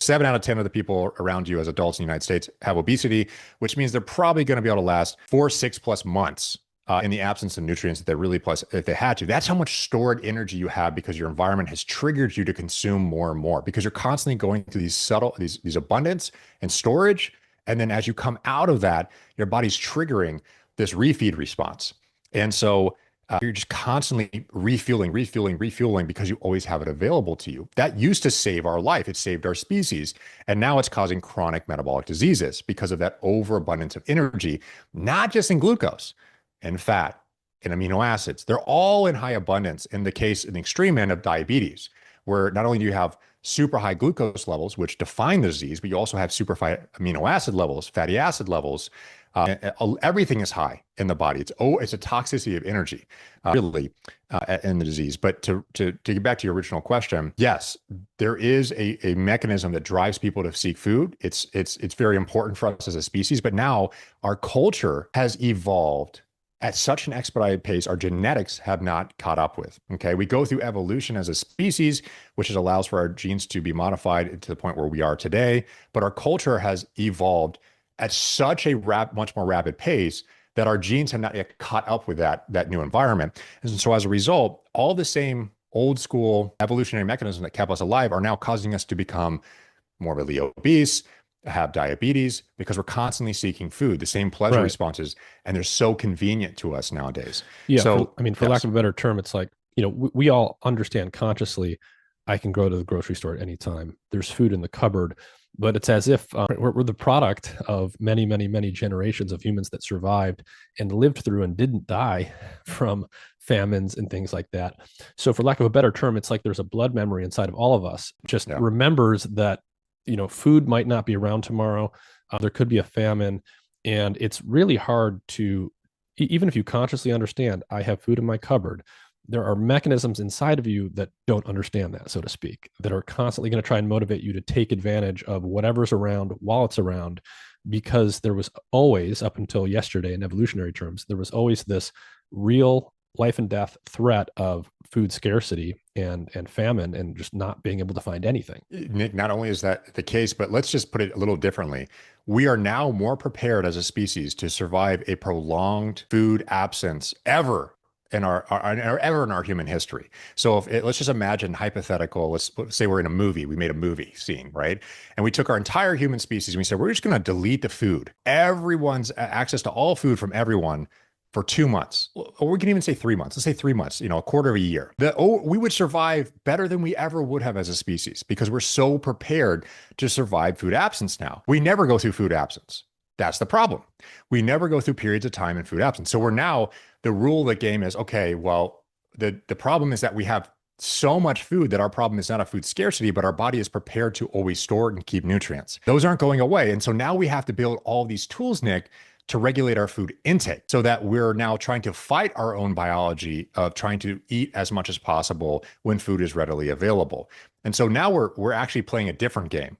7 out of 10 of the people around you as adults in the United States have obesity, which means they're probably going to be able to last 4, 6+ months in the absence of nutrients that they really plus if they had to. That's how much stored energy you have because your environment has triggered you to consume more and more because you're constantly going through these subtle, these abundance and storage. And then as you come out of that, your body's triggering this refeed response. And so you're just constantly refueling because you always have it available to you. That used to save our life. It saved our species. And now it's causing chronic metabolic diseases because of that overabundance of energy, not just in glucose and fat and amino acids. They're all in high abundance in the extreme end of diabetes, where not only do you have super high glucose levels, which define the disease, but you also have super high amino acid levels, fatty acid levels. Everything is high in the body. It's a toxicity of energy, really, in the disease. But to get back to your original question, yes, there is a mechanism that drives people to seek food. It's very important for us as a species. But now our culture has evolved at such an expedited pace, our genetics have not caught up with. Okay, we go through evolution as a species, which allows for our genes to be modified to the point where we are today. But our culture has evolved at such a much more rapid pace that our genes have not yet caught up with that new environment. And so as a result, all the same old school evolutionary mechanisms that kept us alive are now causing us to become morbidly obese, have diabetes, because we're constantly seeking food, the same pleasure Right. responses, and they're so convenient to us nowadays. Yeah. So For lack yes, of a better term, it's like, we all understand consciously I can go to the grocery store at any time. There's food in the cupboard, but it's as if we're the product of many, many, many generations of humans that survived and lived through and didn't die from famines and things like that. So, for lack of a better term, it's like there's a blood memory inside of all of us, just yeah. remembers that, food might not be around tomorrow. There could be a famine. And it's really hard to, even if you consciously understand, I have food in my cupboard, there are mechanisms inside of you that don't understand that, so to speak, that are constantly going to try and motivate you to take advantage of whatever's around while it's around, because there was always, up until yesterday in evolutionary terms, there was always this real life and death threat of food scarcity and famine and just not being able to find anything. Nick, not only is that the case, but let's just put it a little differently. We are now more prepared as a species to survive a prolonged food absence ever in our human history. So let's just imagine hypothetical. Let's say we're in a movie. We made a movie scene, right? And we took our entire human species and we said we're just going to delete the food, everyone's access to all food from everyone for 2 months, or we can even say 3 months. Let's say 3 months, a quarter of a year. We would survive better than we ever would have as a species because we're so prepared to survive food absence now. We never go through food absence. That's the problem. We never go through periods of time in food absence. So the rule of the game is, okay, well, the problem is that we have so much food that our problem is not a food scarcity, but our body is prepared to always store and keep nutrients. Those aren't going away. And so now we have to build all these tools, Nick, to regulate our food intake so that we're now trying to fight our own biology of trying to eat as much as possible when food is readily available. And so now we're actually playing a different game.